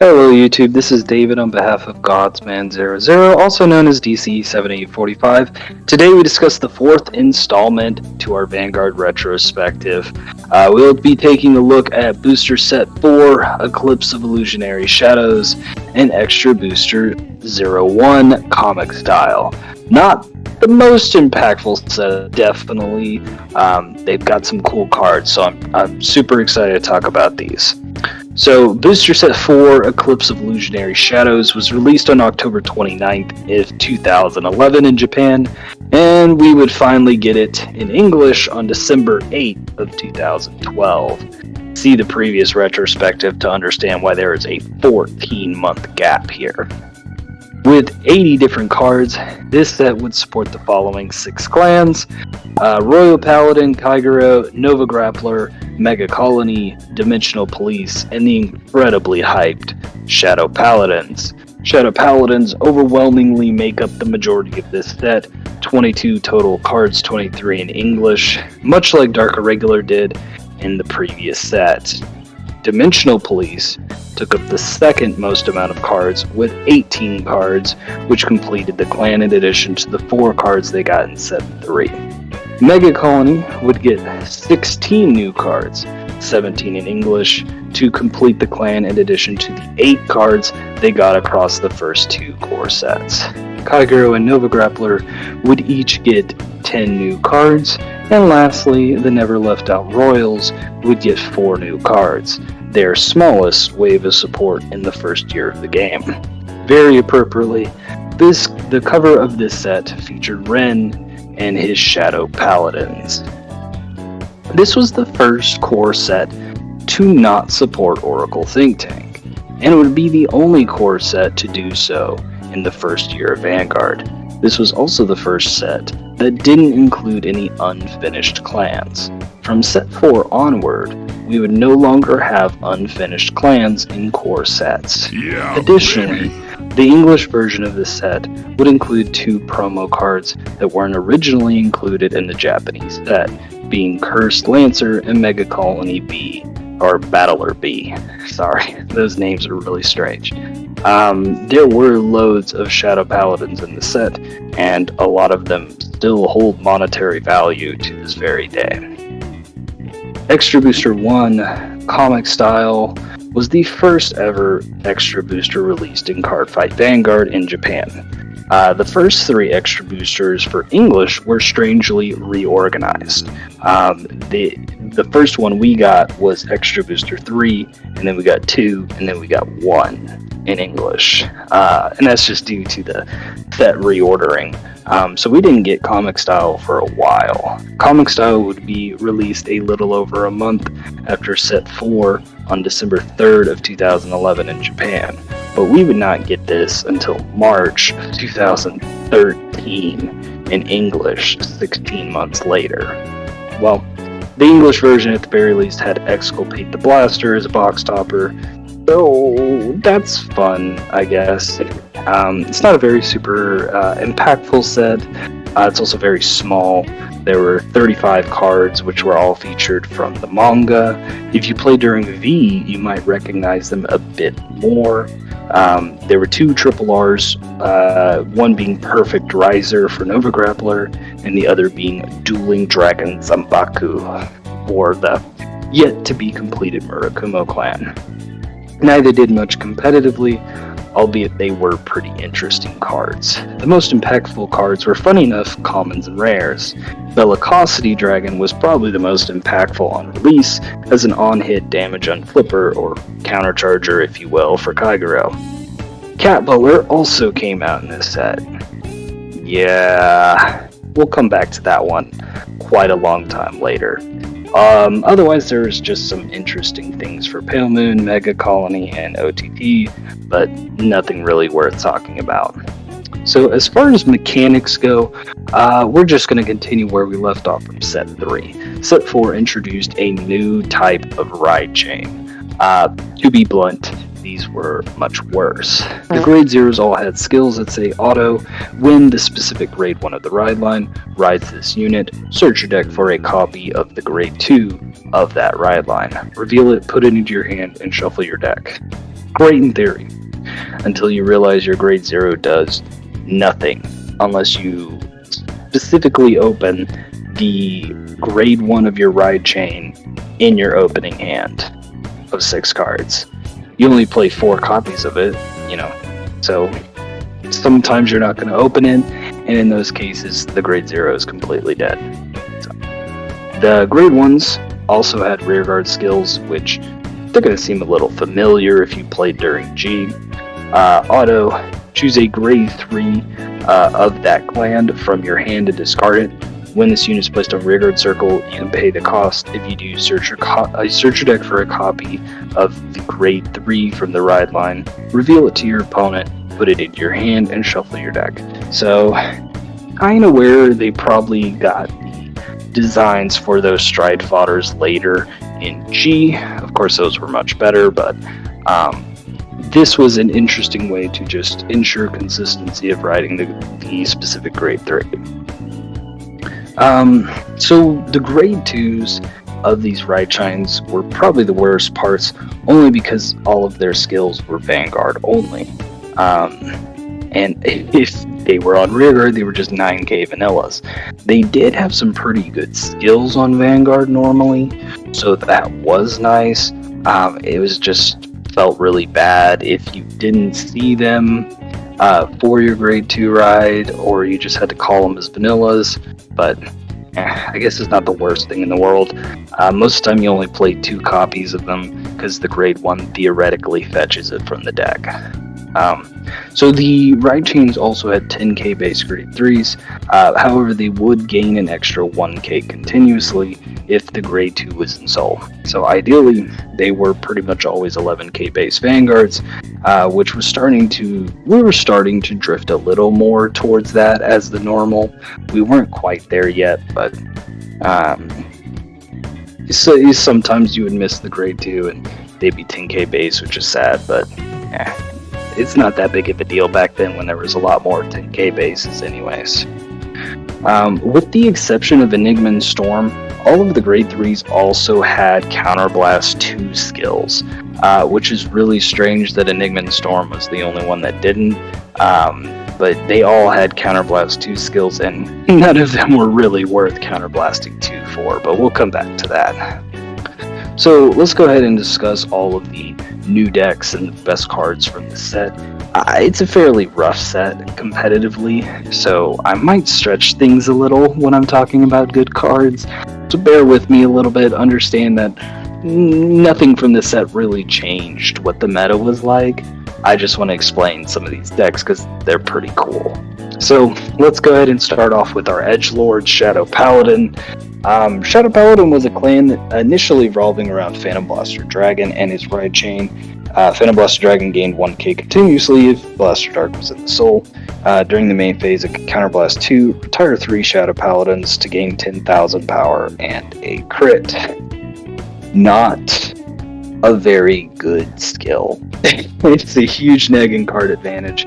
Hello YouTube, this is David on behalf of Godsman00, also known as DC7845. Today we discuss the fourth installment to our Vanguard retrospective. We'll be taking a look at Booster Set 4, Eclipse of Illusionary Shadows, and Extra Booster 01 comic style. Not the most impactful set, definitely. They've got some cool cards, so I'm super excited to talk about these. So, Booster Set 4, Eclipse of Illusionary Shadows, was released on October 29th of 2011 in Japan, and we would finally get it in English on December 8th of 2012. See the previous retrospective to understand why there is a 14-month gap here. With 80 different cards, this set would support the following 6 clans: Royal Paladin, Kaiguro, Nova Grappler, Mega Colony, Dimensional Police, and the incredibly hyped Shadow Paladins. Shadow Paladins overwhelmingly make up the majority of this set, 22 total cards, 23 in English, much like Dark Irregular did in the previous set. Dimensional Police took up the second most amount of cards with 18 cards, which completed the clan in addition to the 4 cards they got in set 3. Mega Colony would get 16 new cards, 17 in English, to complete the clan in addition to the 8 cards they got across the first 2 core sets. Kaiguro and Nova Grappler would each get 10 new cards, and lastly, the Never Left Out Royals would get 4 new cards, their smallest wave of support in the first year of the game. Very appropriately, the cover of this set featured Ren and his Shadow Paladins. This was the first core set to not support Oracle Think Tank, and it would be the only core set to do so in the first year of Vanguard. This was also the first set that didn't include any unfinished clans. From set 4 onward, we would no longer have unfinished clans in core sets. Additionally, the English version of this set would include 2 promo cards that weren't originally included in the Japanese set, being Cursed Lancer and Mega Colony B, or Battler B. Sorry, those names are really strange. There were loads of Shadow Paladins in the set, and a lot of them still hold monetary value to this very day. Extra Booster 1 comic style was the first ever Extra Booster released in Cardfight Vanguard in Japan. The first 3 Extra Boosters for English were strangely reorganized. The first one we got was Extra Booster 3, and then we got 2, and then we got 1 in English. And that's just due to the set reordering. So we didn't get comic style for a while. Comic style would be released a little over a month after set 4 on December 3rd of 2011 in Japan. But we would not get this until March 2013 in English, 16 months later. Well, the English version at the very least had Exculpate the Blaster as a box topper, so that's fun, I guess. It's not a very super impactful set. It's also very small. There were 35 cards, which were all featured from the manga. If you play during V, you might recognize them a bit more. There were 2 triple Rs, one being Perfect Riser for Nova Grappler, and the other being Dueling Dragon Zambaku for the yet-to-be-completed Murakumo clan. Neither did much competitively, albeit they were pretty interesting cards. The most impactful cards were, funny enough, commons and rares. Bellicosity Dragon was probably the most impactful on release, as an on-hit damage on flipper, or countercharger if you will, for Kaiguro. Cat Butler also came out in this set. Yeah, we'll come back to that one quite a long time later. Otherwise, there's just some interesting things for Pale Moon, Mega Colony, and OTT, but nothing really worth talking about. So as far as mechanics go, we're just going to continue where we left off from set 3. Set 4 introduced a new type of ride chain. To be blunt, these were much worse. The grade 0s all had skills that say auto, when the specific grade 1 of the ride line rides this unit, search your deck for a copy of the grade 2 of that ride line. Reveal it, put it into your hand, and shuffle your deck. great in theory, until you realize your grade 0 does nothing unless you specifically open the grade 1 of your ride chain in your opening hand of 6 cards. You only play 4 copies of it, so sometimes you're not going to open it, and in those cases, the grade 0 is completely dead. So, the grade 1s also had rearguard skills, which they're going to seem a little familiar if you played during G. Auto, choose a grade 3 of that clan from your hand to discard it. When this unit is placed on rearguard circle, you can pay the cost. If you do, search your deck for a copy of the grade 3 from the ride line, reveal it to your opponent, put it into your hand, and shuffle your deck. So, kind of where they probably got the designs for those stride fodders later in G. Of course, those were much better, but this was an interesting way to just ensure consistency of riding the specific grade 3. So the grade 2s of these ride chains were probably the worst parts, only because all of their skills were Vanguard only. And if they were on rearguard, they were just 9k vanillas. They did have some pretty good skills on Vanguard normally, so that was nice. It was just felt really bad if you didn't see them for your grade 2 ride, or you just had to call them as vanillas, but I guess it's not the worst thing in the world. Most of the time you only play 2 copies of them, because the grade 1 theoretically fetches it from the deck. So the ride chains also had 10k base grade 3s, however they would gain an extra 1k continuously if the grade 2 was in Soul. So ideally they were pretty much always 11k base Vanguards, which was we were starting to drift a little more towards that as the normal. We weren't quite there yet, but so sometimes you would miss the grade 2 and they'd be 10k base, which is sad, but it's not that big of a deal back then when there was a lot more 10k bases anyways. With the exception of Enigma and Storm, all of the grade 3s also had Counterblast 2 skills, which is really strange that Enigma and Storm was the only one that didn't, but they all had Counterblast 2 skills, and none of them were really worth Counterblasting 2 for, but we'll come back to that. So let's go ahead and discuss all of the new decks and the best cards from the set. It's a fairly rough set competitively, so I might stretch things a little when I'm talking about good cards, so bear with me a little bit. Understand that nothing from the set really changed what the meta was like. I just want to explain some of these decks because they're pretty cool. So let's go ahead and start off with our edgelord, Shadow Paladin. Shadow Paladin was a clan initially revolving around Phantom Blaster Dragon and his ride chain. Phantom Blaster Dragon gained 1k continuously if Blaster Dark was in the soul. During the main phase, it could Counterblast 2, retire 3 Shadow Paladins to gain 10,000 power and a crit. Not a very good skill. It's a huge negging card advantage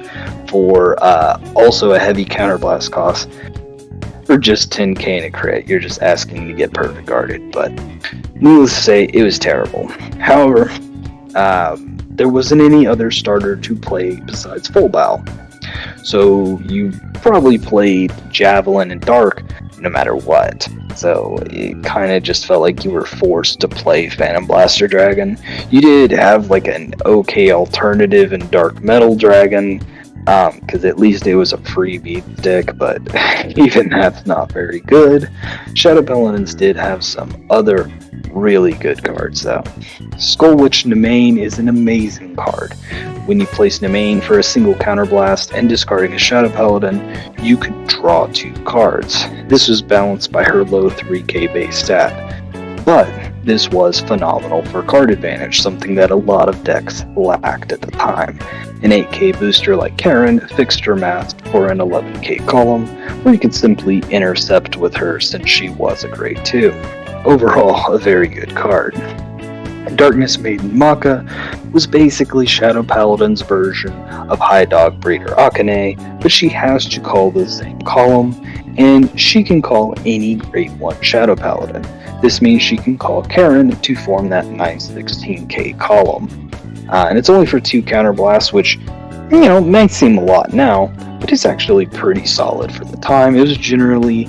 for also a heavy Counterblast cost. For just 10k and a crit, you're just asking to get perfect guarded, but needless to say, it was terrible. However, there wasn't any other starter to play besides Full Bow, so you probably played Javelin and Dark no matter what, so it kind of just felt like you were forced to play Phantom Blaster Dragon. You did have like an okay alternative in Dark Metal Dragon, because at least it was a freebie deck, but even that's not very good. Shadow Paladins did have some other really good cards though. Skull Witch Nemain is an amazing card. When you place Nemain for a single counterblast and discarding a Shadow Paladin, you could draw 2 cards. This was balanced by her low 3k base stat, but this was phenomenal for card advantage, something that a lot of decks lacked at the time. An 8k booster like Karen fixed her mask for an 11k column, where you could simply intercept with her since she was a grade 2. Overall, a very good card. Darkness Maiden Maka was basically Shadow Paladin's version of High Dog Breeder Akane, but she has to call the same column, and she can call any grade 1 Shadow Paladin. This means she can call Karen to form that nice 16k column. and it's only for 2 counterblasts, which, may seem a lot now, but it's actually pretty solid for the time. It was generally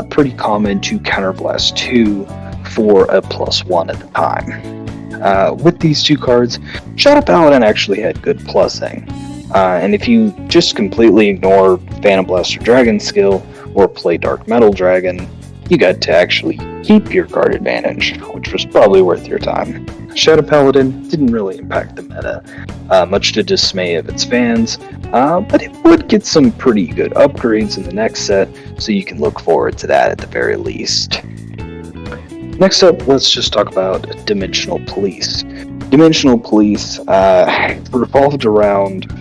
pretty common to counterblast 2 for a +1 at the time. With these 2 cards, Shadow Paladin actually had good plussing. And if you just completely ignore Phantom Blaster Dragon skill or play Dark Metal Dragon, you got to actually keep your card advantage, which was probably worth your time. Shadow Paladin didn't really impact the meta, much to dismay of its fans, but it would get some pretty good upgrades in the next set, so you can look forward to that at the very least. Next up, let's just talk about Dimensional Police. Dimensional Police revolved around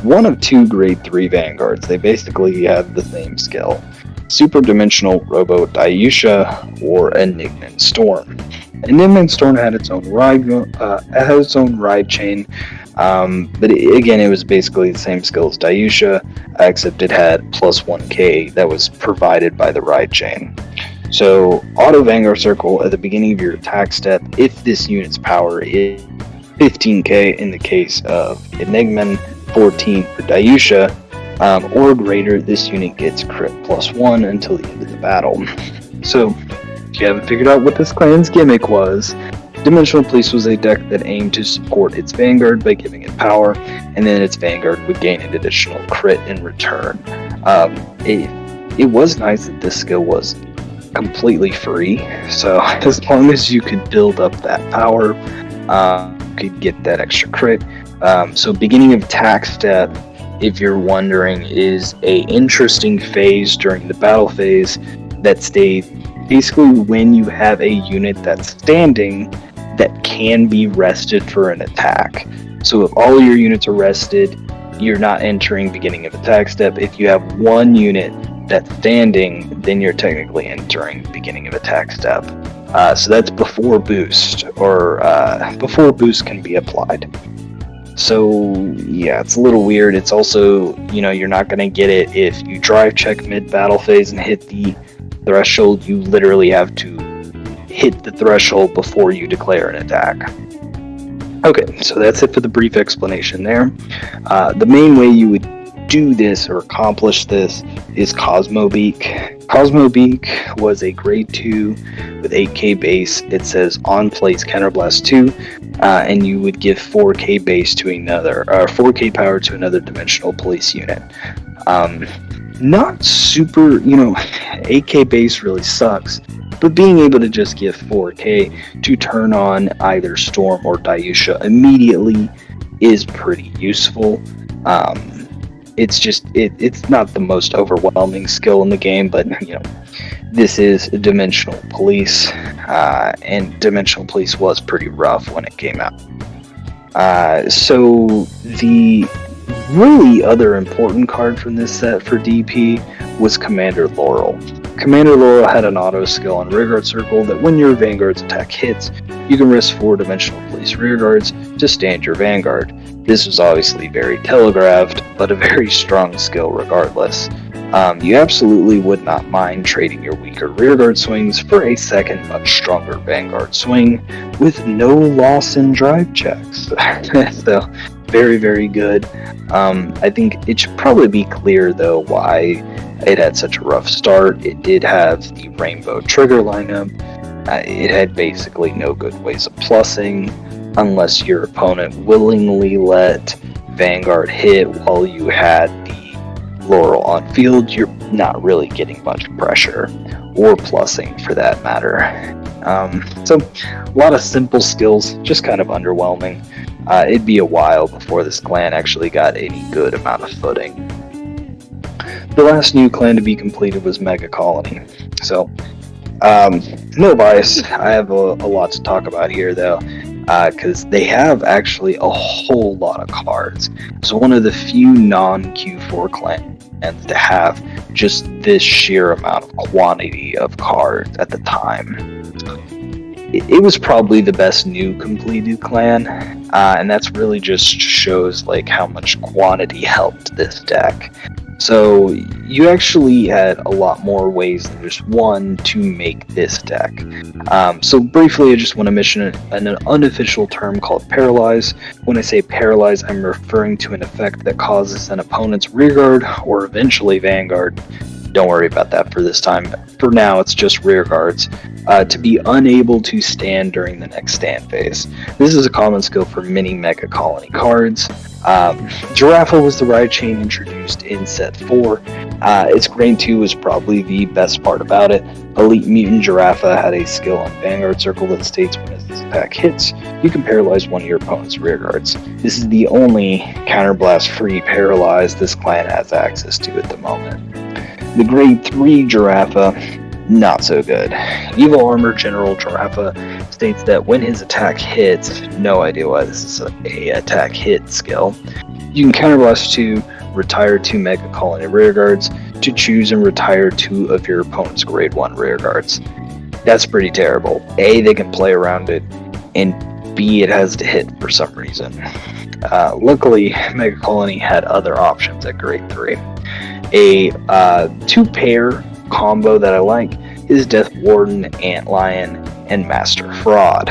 one of 2 grade 3 Vanguards. They basically have the same skill. Super Dimensional Robo Dayusha or Enigman Storm. Enigman Storm had its own ride chain, but it was basically the same skill as Dayusha, except it had +1k that was provided by the ride chain. So, Auto Vanguard Circle at the beginning of your attack step, if this unit's power is 15k in the case of Enigman, 14 for Dayusha, or greater, this unit gets crit +1 until the end of the battle. So, if you haven't figured out what this clan's gimmick was, Dimensional Police was a deck that aimed to support its Vanguard by giving it power, and then its Vanguard would gain an additional crit in return. It was nice that this skill was completely free, so as long as you could build up that power, you could get that extra crit. So beginning of attack step, if you're wondering, is a interesting phase during the battle phase that stays basically when you have a unit that's standing that can be rested for an attack. So if all your units are rested, you're not entering beginning of attack step. If you have one unit that's standing, then you're technically entering beginning of attack step. So that's before boost, or before boost can be applied. So yeah, it's a little weird. It's also, you're not going to get it if you drive check mid-battle phase and hit the threshold. You literally have to hit the threshold before you declare an attack. Okay, so that's it for the brief explanation there. The main way you would do this or accomplish this is Cosmo Beak. Cosmo Beak was a grade 2 with 8k base. It says on place counterblast 2, and you would give 4k base to another, or 4k power to another Dimensional Police unit. Not super, 8k base really sucks, but being able to just give 4k to turn on either Storm or Dayusha immediately is pretty useful. It's just, it's not the most overwhelming skill in the game, but, this is Dimensional Police, and Dimensional Police was pretty rough when it came out. So the really other important card from this set for DP was Commander Laurel. Commander Laurel had an auto skill on Rearguard Circle that when your Vanguard's attack hits, you can risk 4 Dimensional Police Rearguards to stand your Vanguard. This was obviously very telegraphed, but a very strong skill regardless. You absolutely would not mind trading your weaker rearguard swings for a second, much stronger Vanguard swing with no loss in drive checks. So, very, very good. I think it should probably be clear, though, why it had such a rough start. It did have the Rainbow Trigger lineup. It had basically no good ways of plussing, unless your opponent willingly let Vanguard hit while you had the Laurel on field. You're not really getting much pressure, or plussing for that matter. So, a lot of simple skills, just kind of underwhelming. It'd be a while before this clan actually got any good amount of footing. The last new clan to be completed was Mega Colony. So, no bias. I have a lot to talk about here, though, because they have actually a whole lot of cards. It's one of the few non-Q4 clans to have just this sheer amount of quantity of cards at the time. It was probably the best new completed clan, and that's really just shows like how much quantity helped this deck. So you actually had a lot more ways than just one to make this deck. So briefly, I just want to mention an unofficial term called Paralyze. When I say Paralyze, I'm referring to an effect that causes an opponent's rearguard, or eventually Vanguard. Don't worry about that for this time. For now, it's just rearguards, to be unable to stand during the next stand phase. This is a common skill for many Mega Colony cards. Giraffa was the ride chain introduced in set 4. Its Grain 2 was probably the best part about it. Elite Mutant Giraffa had a skill on Vanguard Circle that states when its attack hits, you can paralyze one of your opponent's rearguards. This is the only counterblast-free paralyze this clan has access to at the moment. The Grade 3 Giraffa, not so good. Evil Armor General Giraffa states that when his attack hits, no idea why this is a attack hit skill, you can counterblast 2, retire 2 Mega Colony rearguards to choose and retire 2 of your opponent's Grade 1 rearguards. That's pretty terrible. A, they can play around it, and B, it has to hit for some reason. Luckily, Mega Colony had other options at Grade 3. A 2-pair combo that I like is Death Warden, Antlion, and Master Fraud.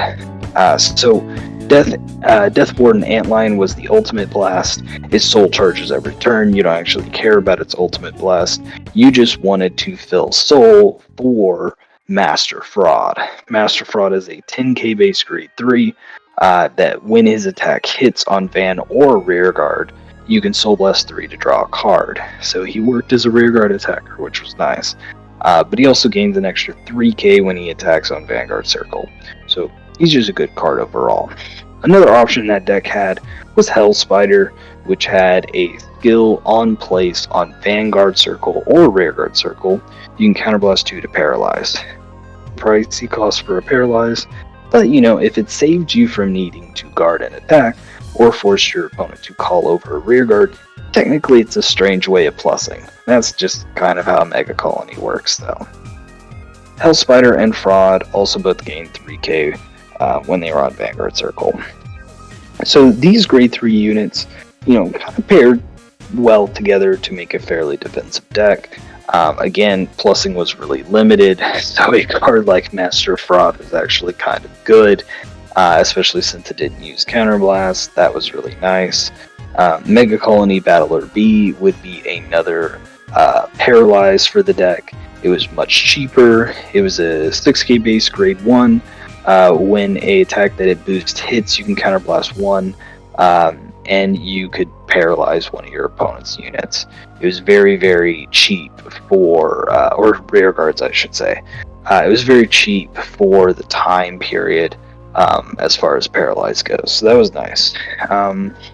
So Death Warden Antlion was the ultimate blast. Its soul charges every turn. You don't actually care about its ultimate blast. You just wanted to fill soul for Master Fraud. Master Fraud is a 10k base grade 3 that when his attack hits on Van or Rearguard, you can Soul Blast 3 to draw a card. So he worked as a rearguard attacker, which was nice. But he also gains an extra 3k when he attacks on Vanguard Circle. So he's just a good card overall. Another option that deck had was Hell Spider, which had a skill on place on Vanguard Circle or Rearguard Circle. You can counterblast 2 to paralyze. Pricey cost for a paralyze, but if it saved you from needing to guard an attack, or force your opponent to call over a rearguard, technically it's a strange way of plussing. That's just kind of how Mega Colony works, though. Hell Spider and Fraud also both gained 3k when they were on Vanguard Circle. So these grade 3 units, kind of paired well together to make a fairly defensive deck. Again, plussing was really limited, so a card like Master Fraud is actually kind of good. Especially since it didn't use Counterblast. That was really nice. Mega Colony Battler B would be another Paralyze for the deck. It was much cheaper. It was a 6k base grade 1. When a attack that it boosts hits, you can Counterblast 1, and you could paralyze one of your opponent's units. It was very, very cheap for, or rearguards I should say. It was very cheap for the time period. As far as Paralyze goes. So that was nice.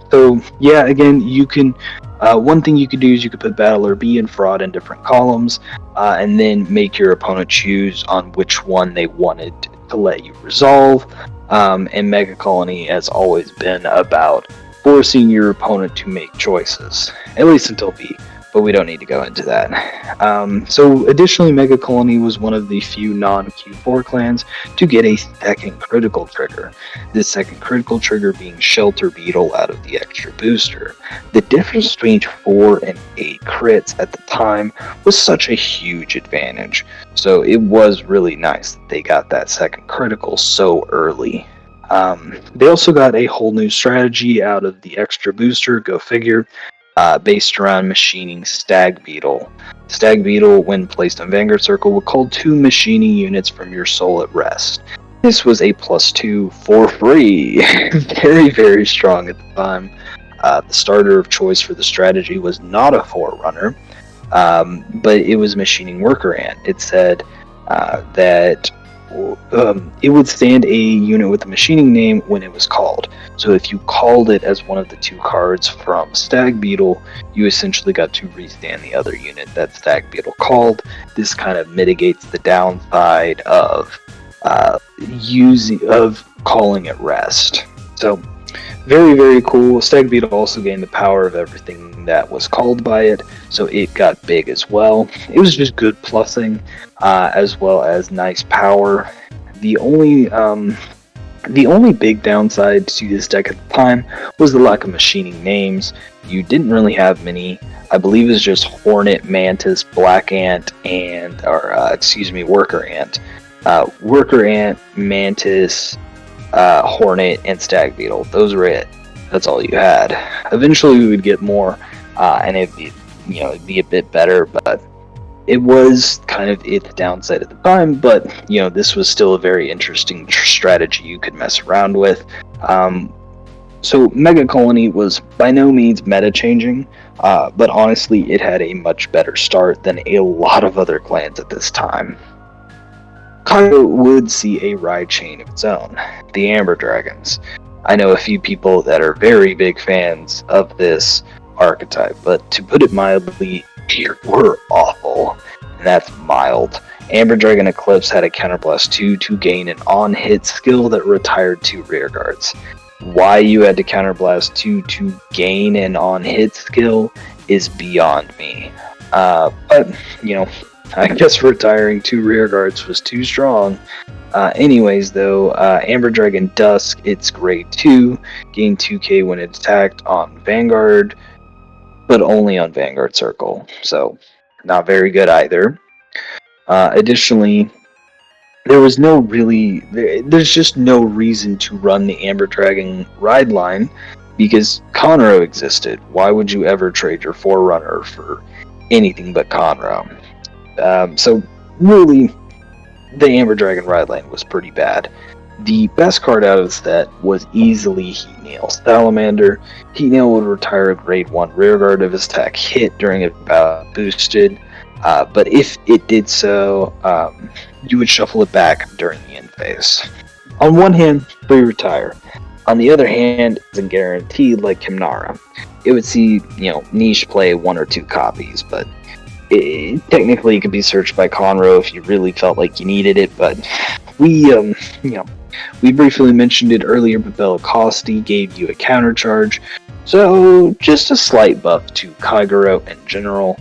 So yeah, again, you can, one thing you could do is you could put Battler B and Fraud in different columns, and then make your opponent choose on which one they wanted to let you resolve. And Mega Colony has always been about forcing your opponent to make choices, at least until B. But we don't need to go into that. So additionally, Mega Colony was one of the few non-Q4 clans to get a second critical trigger. This second critical trigger being Shelter Beetle out of the extra booster. The difference between 4 and 8 crits at the time was such a huge advantage. So it was really nice that they got that second critical so early. They also got a whole new strategy out of the extra booster, go figure. Based around machining Stag Beetle. Stag Beetle, when placed on Vanguard Circle, will call 2 machining units from your soul at rest. This was a +2 for free. Very, very strong at the time. The starter of choice for the strategy was not a Forerunner, but it was Machining Worker Ant. It said that it would stand a unit with a machining name when it was called. So if you called it as one of the 2 cards from Stag Beetle, you essentially got to restand the other unit that Stag Beetle called. This kind of mitigates the downside of calling it rest. So very, very cool. Stag Beetle also gained the power of everything that was called by it, so it got big as well. It was just good plussing, as well as nice power. The only The only big downside to this deck at the time was the lack of machining names. You didn't really have many. I believe it was just Hornet, Mantis, Black Ant, and Worker Ant. Worker Ant, Mantis, Hornet, and Stag Beetle. Those were it. That's all you had. Eventually, we would get more, and it'd be a bit better, but it was kind of the downside at the time. But this was still a very interesting strategy you could mess around with. So Mega Colony was by no means meta changing, but honestly, it had a much better start than a lot of other clans at this time. Kaido would see a ride chain of its own, the Amber Dragons. I know a few people that are very big fans of this archetype, but to put it mildly, they were awful, and that's mild. Amber Dragon Eclipse had a Counterblast 2 to gain an on-hit skill that retired 2 rear guards. Why you had to Counterblast 2 to gain an on-hit skill is beyond me. But, I guess retiring 2 rear guards was too strong. Anyways, though, Amber Dragon Dusk, it's grade 2, gain 2k when it's attacked on Vanguard, but only on Vanguard Circle, so not very good either. Additionally, there's just no reason to run the Amber Dragon ride line because Conroe existed. Why would you ever trade your Forerunner for anything but Conroe? So really, the Amber Dragon ride line was pretty bad. The best card out of the set was easily Heat Nail Salamander. Heat Nail would retire a grade 1 rearguard if his attack hit during a bout boosted, but if it did so, you would shuffle it back during the end phase. On one hand, free retire. On the other hand, it isn't guaranteed like Kimnara. It would see, niche play 1 or 2 copies, but technically it could be searched by Conroe if you really felt like you needed it, but we briefly mentioned it earlier, but Bellicosti gave you a counter charge, so just a slight buff to Kaiguro in general,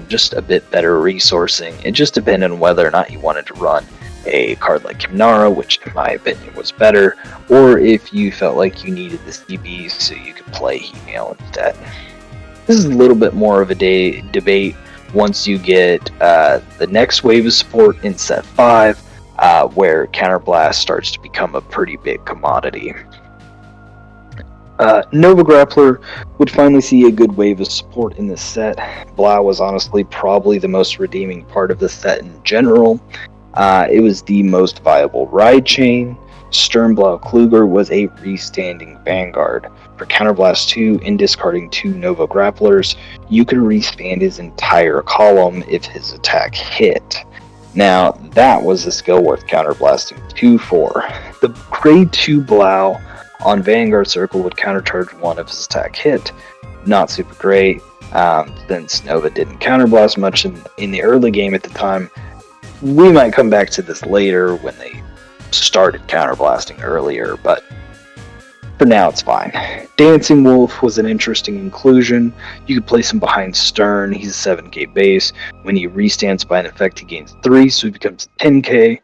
just a bit better resourcing. It just depended on whether or not you wanted to run a card like Kimnara, which in my opinion was better, or if you felt like you needed the CB so you could play Heat Nail instead. This is a little bit more of a debate once you get the next wave of support in set 5, where Counterblast starts to become a pretty big commodity. Nova Grappler would finally see a good wave of support in this set. Blau was honestly probably the most redeeming part of the set in general. It was the most viable ride chain. Sternblau Kluger was a restanding Vanguard. For Counterblast 2 and discarding 2 Nova Grapplers, you could restand his entire column if his attack hit. Now, that was a skill worth counterblasting 2 for. The grade 2 Blau on Vanguard Circle would countercharge 1 if his attack hit. Not super great, since Nova didn't counterblast much in the early game at the time. We might come back to this later when they started counterblasting earlier, but for now it's fine. Dancing Wolf was an interesting inclusion. You could place him behind Stern. He's a 7k base. When he restands by an effect, he gains 3, so he becomes 10k.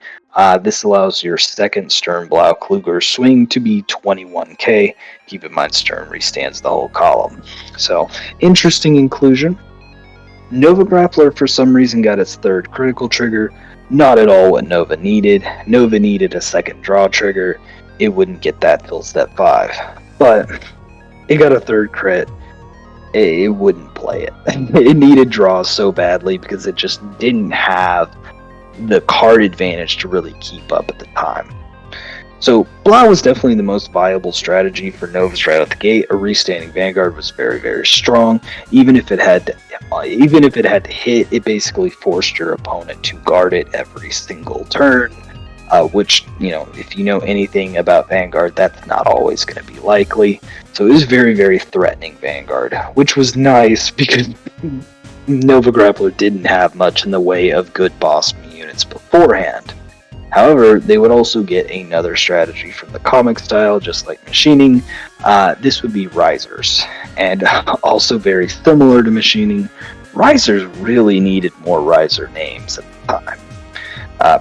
This allows your second Stern Blau Kluger swing to be 21k. Keep in mind Stern restands the whole column. So, interesting inclusion. Nova Grappler for some reason got its 3rd critical trigger. Not at all what Nova needed. Nova needed a 2nd draw trigger. It wouldn't get that till step 5. But it got a 3rd crit. It wouldn't play it. It needed draws so badly because it just didn't have the card advantage to really keep up at the time. So Blau was definitely the most viable strategy for Novus right out the gate. A restanding Vanguard was very, very strong. Even if it had to hit, it basically forced your opponent to guard it every single turn. Which, if you know anything about Vanguard, that's not always going to be likely. So it was very, very threatening Vanguard, which was nice because Nova Grappler didn't have much in the way of good boss units beforehand. However, they would also get another strategy from the comic style, just like machining. This would be Risers, and also very similar to machining, Risers really needed more Riser names at the time.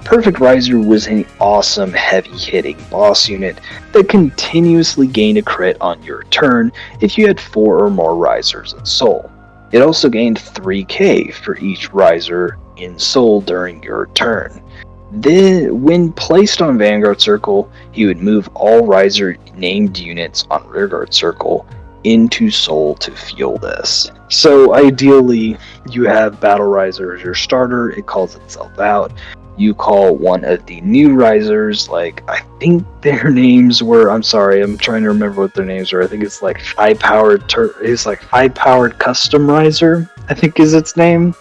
Perfect Riser was an awesome heavy-hitting boss unit that continuously gained a crit on your turn if you had 4 or more Risers in Soul. It also gained 3k for each Riser in Soul during your turn. Then, when placed on Vanguard Circle, he would move all Riser named units on Rearguard Circle into Soul to fuel this. So ideally, you have Battle Riser as your starter, it calls itself out. You call one of the new Risers, like, I think their names were, I'm sorry, I'm trying to remember what their names were. I think it's like high-powered custom Riser, I think is its name.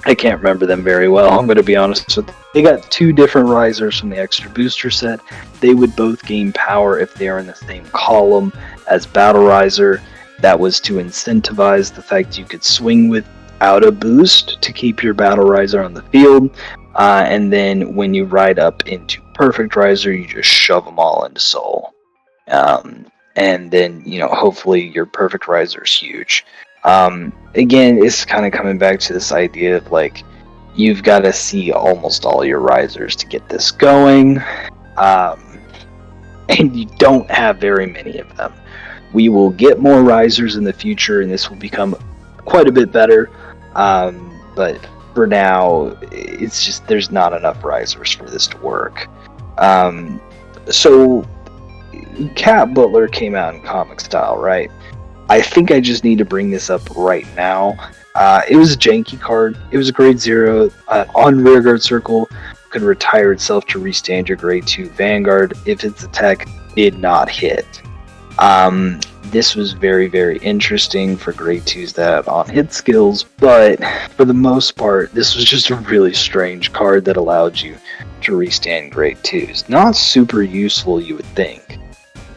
I can't remember them very well, I'm going to be honest with you. They got 2 different Risers from the extra booster set. They would both gain power if they are in the same column as Battle Riser. That was to incentivize the fact you could swing without a boost to keep your Battle Riser on the field. And then when you ride up into Perfect Riser, you just shove them all into Soul. And then, hopefully your Perfect Riser is huge. Again, it's kind of coming back to this idea of, like, you've got to see almost all your Risers to get this going. And you don't have very many of them. We will get more Risers in the future, and this will become quite a bit better. But for now, it's just there's not enough Risers for this to work. So, Cat Butler came out in comic style, right? I think I just need to bring this up right now. It was a janky card. It was a grade 0. On Rearguard Circle, could retire itself to restand your grade 2 Vanguard if its attack did not hit. This was very, very interesting for grade 2s that have on-hit skills, but for the most part, this was just a really strange card that allowed you to restand grade 2s. Not super useful, you would think.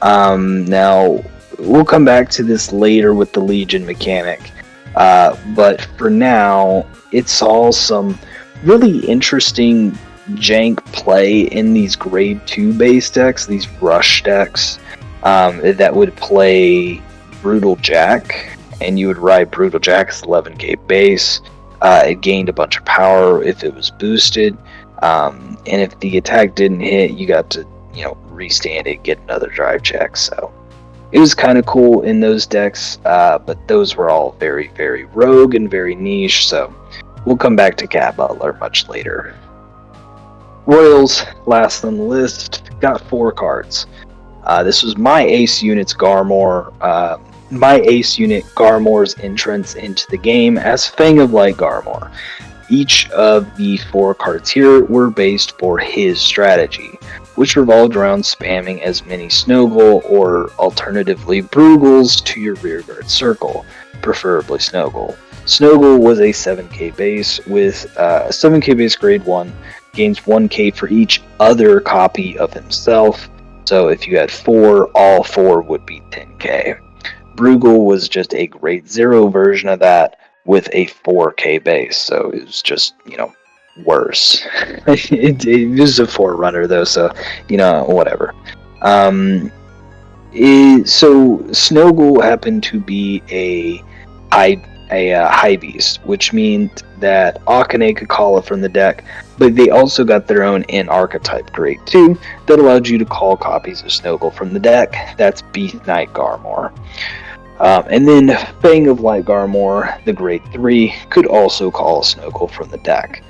Now, we'll come back to this later with the Legion mechanic, but for now, it saw some really interesting jank play in these grade 2 base decks, these rush decks, that would play Brutal Jack, and you would ride Brutal Jack's 11k base. It gained a bunch of power if it was boosted, and if the attack didn't hit, you got to, restand it, get another drive check, so it was kind of cool in those decks, but those were all very, very rogue and very niche, so we'll come back to Cat Butler much later. Royals, last on the list, got 4 cards. This was my ace unit's Garmor. My ace unit Garmor's entrance into the game as Fang of Light Garmor. Each of the 4 cards here were based for his strategy, which revolved around spamming as many Snowgle or alternatively Brugles to your Rearguard Circle, preferably Snowgle. Snowgle was a 7k base with a 7k base grade 1, gains 1k for each other copy of himself, so if you had 4, all 4 would be 10k. Brugle was just a grade 0 version of that with a 4k base, so it was just, worse. it was a Forerunner though, so whatever. So Snowgle happened to be a high beast, which means that Akane could call it from the deck, but they also got their own in archetype grade 2 that allowed you to call copies of Snowgle from the deck. That's Beast Knight Garmor. And then Fang of Light Garmor, the grade 3, could also call a Snowgle from the deck.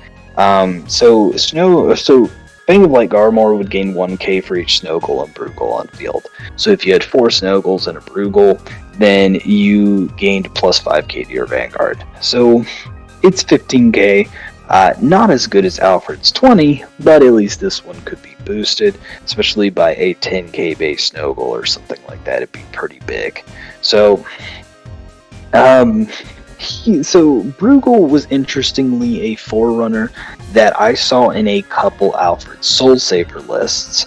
So Fang of Light Garmor would gain 1k for each Snowgle and Brugle on field. So if you had 4 Snowgles and a Brugle, then you gained plus 5k to your Vanguard. So it's 15k, not as good as Alfred's 20, but at least this one could be boosted, especially by a 10k base Snowgle or something like that. It'd be pretty big. So, Brugle was interestingly a Forerunner that I saw in a couple Alfred Soul Saver lists,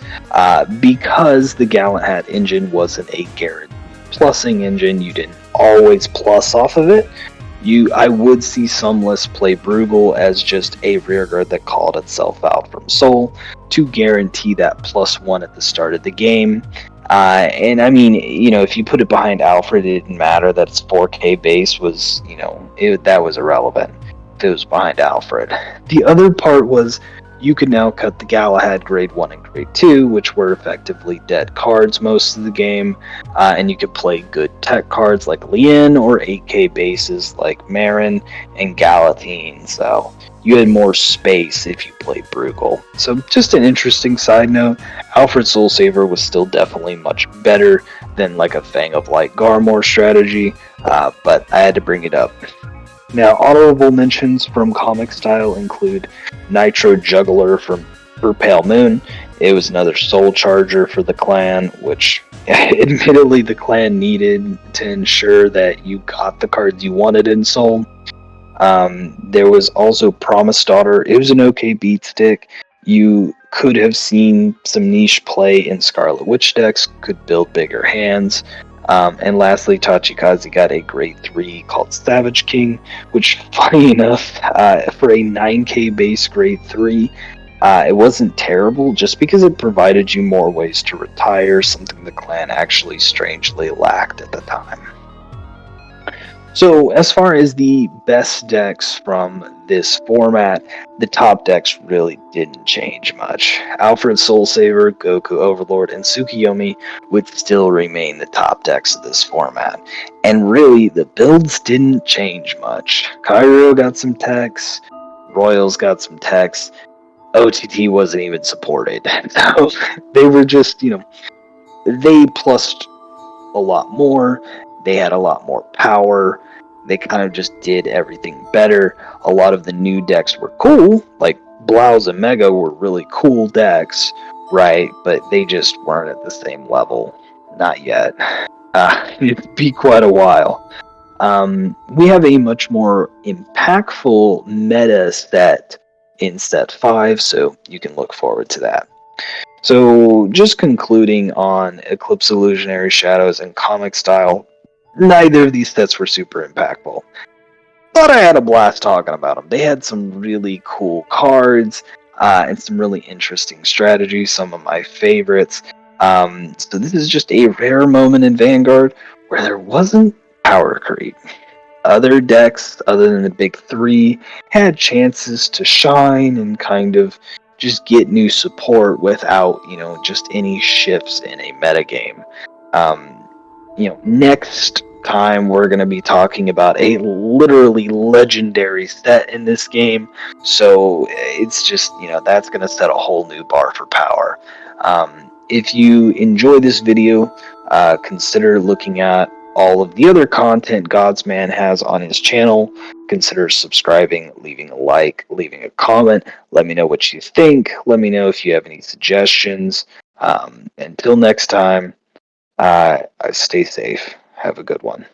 because the Gallant Hat engine wasn't a guaranteed plussing engine. You didn't always plus off of it. I would see some lists play Brugle as just a rearguard that called itself out from Soul to guarantee that +1 at the start of the game. And I mean, if you put it behind Alfred, it didn't matter that its 4k base was, that was irrelevant. it was behind Alfred. The other part was you could now cut the Galahad Grade 1 and Grade 2, which were effectively dead cards most of the game, and you could play good tech cards like Lien or 8k bases like Marin and Galatine, so you had more space if you played Bruegel. So just an interesting side note, Alfred Soulsaver was still definitely much better than like a Fang of Light Garmor strategy, but I had to bring it up. Now, honorable mentions from comic style include Nitro Juggler for Pale Moon. It was another Soul Charger for the clan, which admittedly the clan needed to ensure that you got the cards you wanted in Soul. There was also Promise Daughter. It was an okay beat stick. You could have seen some niche play in Scarlet Witch decks, could build bigger hands. And lastly, Tachikaze got a grade 3 called Savage King, which, funny enough, for a 9k base grade 3, it wasn't terrible just because it provided you more ways to retire, something the clan actually strangely lacked at the time. So, as far as the best decks from this format, the top decks really didn't change much. Alfred Soulsaver, Goku Overlord, and Tsukiyomi would still remain the top decks of this format. And really, the builds didn't change much. Cairo got some techs, Royals got some techs, OTT wasn't even supported. So, they were just, they plussed a lot more. They had a lot more power. They kind of just did everything better. A lot of the new decks were cool, like Blouse and Mega were really cool decks, right? But they just weren't at the same level. Not yet. It'd be quite a while. We have a much more impactful meta set in set 5, so you can look forward to that. So, just concluding on Eclipse, Illusionary, Shadows, and comic style, neither of these sets were super impactful. But I had a blast talking about them. They had some really cool cards and some really interesting strategies, some of my favorites. So this is just a rare moment in Vanguard where there wasn't power creep. Other decks, other than the big three, had chances to shine and kind of just get new support without, just any shifts in a metagame. Next time we're going to be talking about a literally legendary set in this game, so it's just, that's going to set a whole new bar for power. If you enjoy this video, consider looking at all of the other content Godsman has on his channel. Consider subscribing, leaving a like, leaving a comment. Let me know what you think. Let me know if you have any suggestions. Until next time, stay safe. Have a good one.